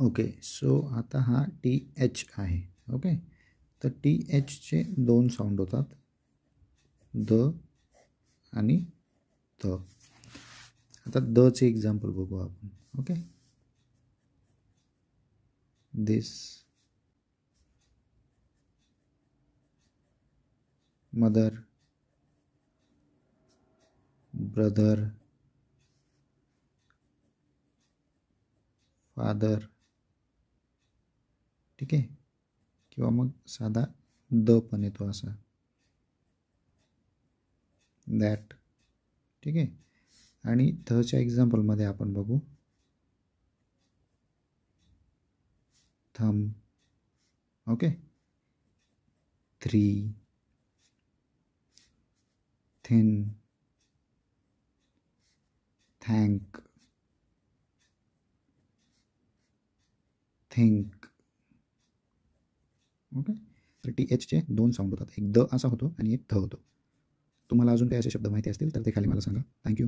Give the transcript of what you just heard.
Okay. So आता हा T H आहे. ओके. तर टी एचचे दोन साऊंड होतात, द आणि थ. आता दचे एक्झाम्पल बघू आपण. ओके. दिस मदर, ब्रदर, फादर. ठीक आहे. किंवा मग साधा द पण येतो असा, दॅट. ठीक आहे. आणि थच्या एक्झाम्पलमध्ये आपण बघू thumb. Okay. 3, thin, thank, think. Okay. तर टी एचचे दोन साऊंड होतात, एक द असा होतो आणि एक थ होतो. तुम्हाला अजून काही असे शब्द माहिती असतील तर ते खाली मला सांगा. थँक्यू.